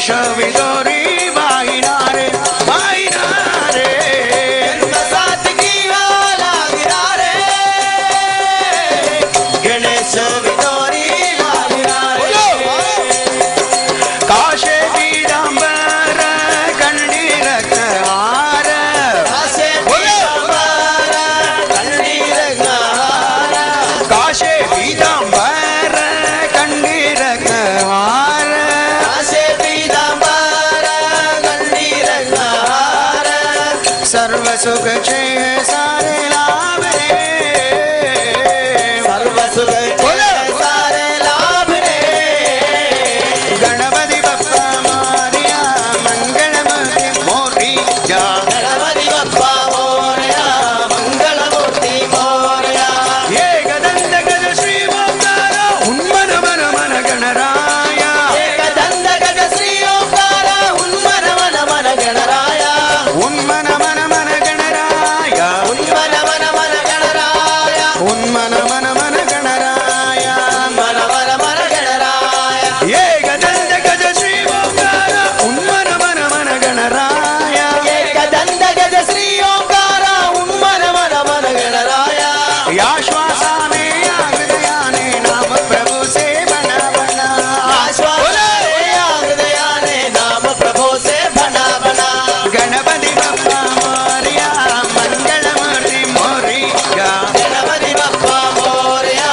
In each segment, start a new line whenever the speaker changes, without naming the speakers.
गणेश विदोरी बाईनारे बाईनारे
साथ की वाला गिरारे गणेश विदोरी बाईनारे
काशे पीतांबर कंडीर हार
काशे पीतांबर कंडीर हार
काशे पीतांबर कंडीर हार
काशे पीतांबर कंडीर हार
सर्व सुख छे सारे लाभ रे
सर्व सुख सारे लाभ रे
गणपति बप्पा मोरया मंगलमूर्ति मोरया
गणपति बप्पा मोरया मंगलमूर्ति मोरया
ये गदंत गज श्री ओंकार उन्मन मन मन गणराय
एकदंत गज श्री ओंकार उन्मन मन मन गणराय
उन्मन मन मन गणराय
उन्मन मन मन गणराय
उन्मन मन मन गणराय
मन मन मन गणराय
ये गदंत गज श्री ओंकार उन्मन मन मन गणराय
एकदंत गज श्री ओंकार उन्मन मन मन गणराय
या श्वासाने या हृदयाने नाम प्रभु से बना बना
हृदयाने नाम प्रभु से बना बना
गणपति बप्पा मोरया मंगलमूर्ति मोरया
गणपति बप्पा मोरया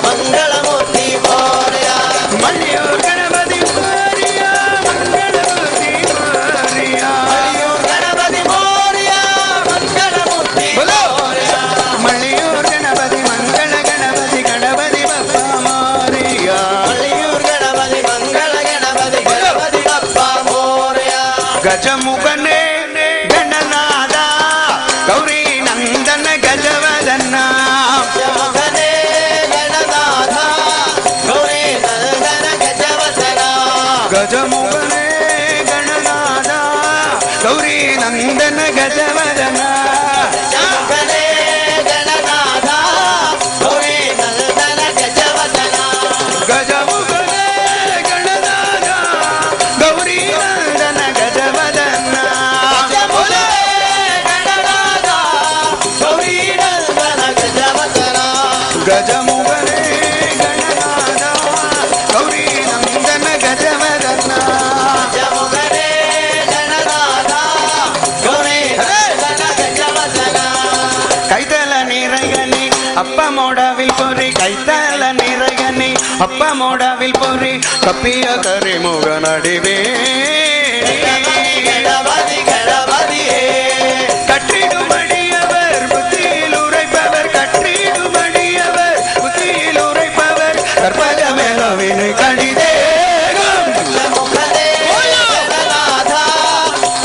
मंगलमूर्ति मोरया
मल्लियूर गणपति मोरया मंगलमूर्ति मोरया
गणपति मोरया मंगलमूर्ति मोरया
मल्लियूर गणपति मंगल गणपति गणपति बप्पा मोरया
मल्लियूर गणपति मंगल गणपति गणपति बप्पा मोरया
गजमुखने गणनाद गौरी नंदन गजवदन
जमुखने गणनाथ गौरी नंदन गजवदन
गजमुखने गणनाद गौरी नंदन गजवदन
जमुखने गणनाथ गौरी नंदन गजवदन
गजमुखने गणनाद गौरी नंदन गजवदन
जमुखने गणनाथ गौरी नंदन गजवदन
गजमुखने गणनाद गौरी नंदन गजवदन
जमुखने गणनाथ गौरी नंदन गजवदन
कैतल निरगनी अप्प मोडविल पोरी कैतल निरगनी अप्प मोडविल पोरी कपिय करे मोग नडिवे
गणपति गणपति
கற்றிடு மடியவர் புத்தியில் உரைப்பவர் கற்றிடு மடியவர் புத்தியில் உரைப்பவர் கற்பகமெனவினை கடிதேகம்
जमुखने गणनाथ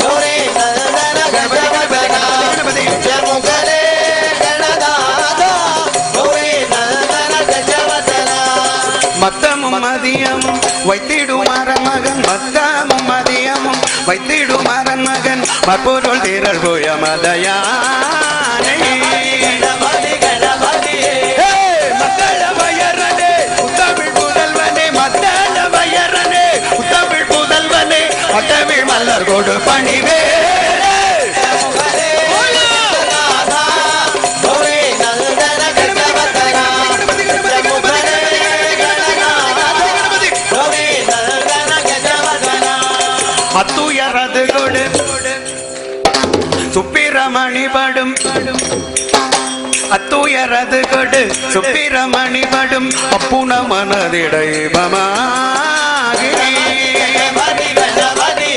गौरी नंदन गजवदन जमुखने गणनाथ गौरी नंदन गजवदन
மத்தமும் மதியமும் வைத்திடும் மரமகன் மத்தமும் மதியமும் வைத்திடும் மரன் மகன் மற்பொருள் திரள் போய மதயானை
गणपति गणपति
மத்தள வயரனே உத்தமிழ் புதல்வனே மத்தள வயரனே உத்தமிழ் புதல்வனே மத்தமிழ் மலர் கொடு பணிவே
जमुखने गणनाथ गौरी नंदन गजवदन जमुखने गणनाथ गौरी नंदन गजवदन
அத்துயரது கொடு சுப்பிரமணி படும் அத்துயரது கொடு சுப்பிரமணி படும் அப்புன மனதிடை பமாகி
गणपति गणपति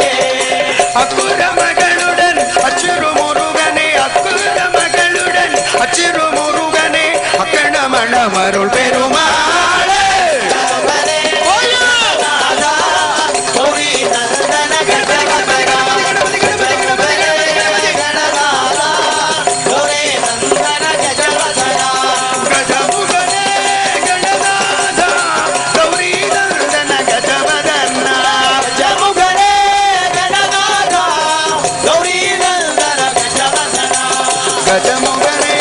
அக்குர மகளுடன் அச்சிறு முருகனே அக்குர மகளுடன் அச்சிறு முருகனே அக்கண மணமருள் பெருமாளே
जमुखने गणनाथ गौरी नंदन गजवदन जमुखने गणनाथ गौरी नंदन गजवदन
गजमुखने गणनाथ गौरी नंदन गजवदन
जमुखने गणनाथ गौरी नंदन गजवदन
गजमुखने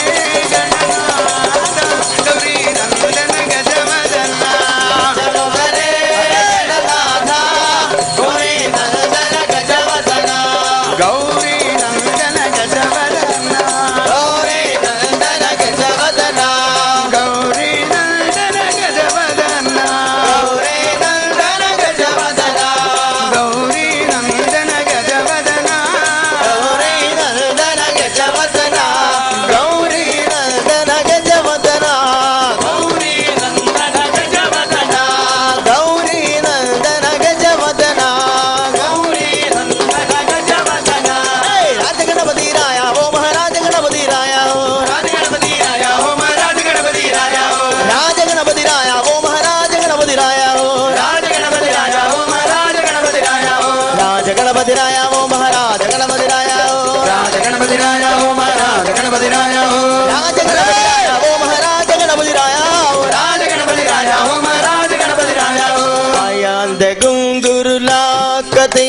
गणनाथ गौरी नंदन
पायंद गुंगुरु लाकते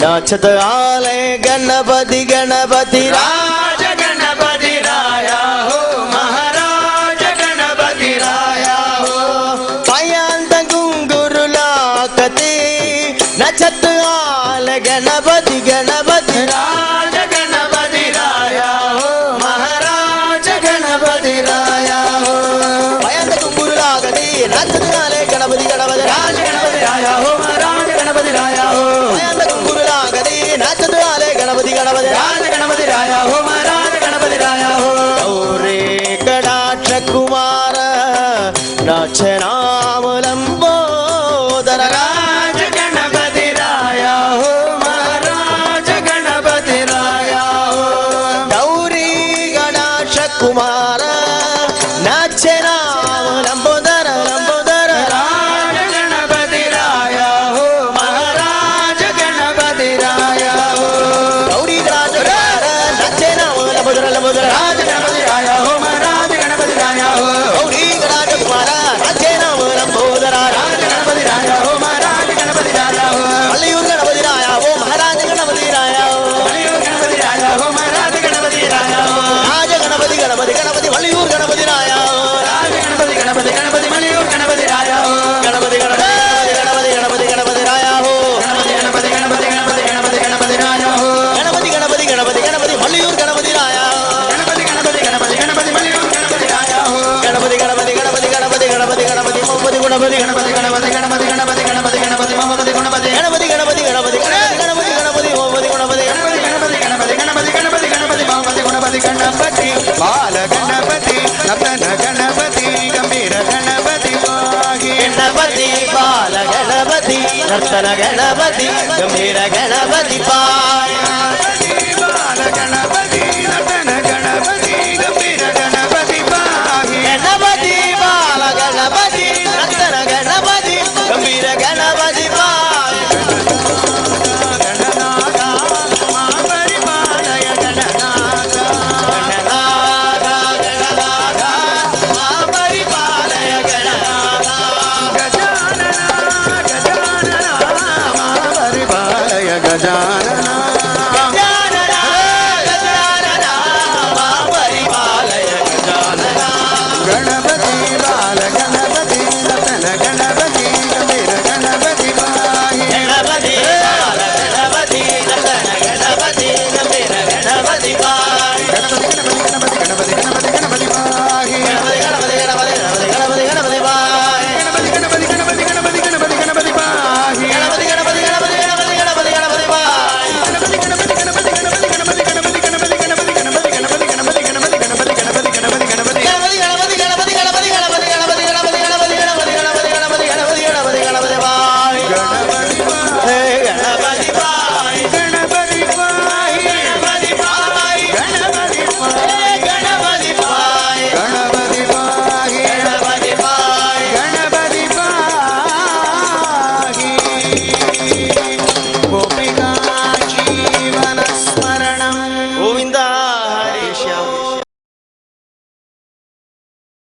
नाचत आले गणपति गणपति
राज गणपति राया हो महाराज गणपति राया हो
पायंद गुंगुरु लाकते नाचत आले गणपति गणपति
राज गणपति राया हो महाराज गणपति राया हो
पायंद गुंगुरु लाकते नाचत आले गणपति गणपति
राज गणपति राया हो महाराज गणपति राया हो
पायंद गुंगुरु लाकते नाचत आले गणपति गणपति
राज गणपति राया हो महाराज गणपति राया हो
गौरे कटाक्ष कुमार नाच नाम लंबोदर
राज गणपति राया हो महाराज गणपति राया हो
गौरी गणाक्ष कुमार नाच नाम लंबोदर लंबोदर
राज गणपति राया हो महाराज गणपति राया हो
गौरी गणाक्ष कुमार नाच नाम लंबोदर लंबोदर
राज गणपति राया हो महाराज गणपति राया हो
गौरी गणाक्ष कुमार नाच नाम लंबोदर
राज गणपति राया हो महाराज गणपति राया हो
मल्लियूर गणपति राया हो महाराज गणपति राया हो
मल्लियूर गणपति राया हो महाराज गणपति राया हो
राज गणपति गणपति गणपति मल्लियूर गणपति राया हो
राज गणपति गणपति गणपति मल्लियूर गणपति राया हो
गणपति गणपति गणपति गणपति गणपति राया हो
गणपति गणपति गणपति गणपति गणपति गणपति राया हो
गणपति गणपति गणपति गणपति मल्लियूर गणपति राया हो
गणपति गणपति गणपति गणपति मल्लियूर गणपति राया हो
गणपति गणपति गणपति गणपति गणपति गणपति मोहम्मद गुणपति
गणपति गणपति गणपति गणपति गणपति गणपति मोहम्मद गुणपति
गणपति गणपति गणपति गणपति गणपति मोहम्मद गुणपति
गणपति गणपति गणपति गणपति गणपति गणपति मोहम्मद गुणपति गणपति बाल गणपति नतन गणपति गंभीर गणपति माही
गणपति बाल गणपति नर्तन गणपति गंभीर गणपति पाय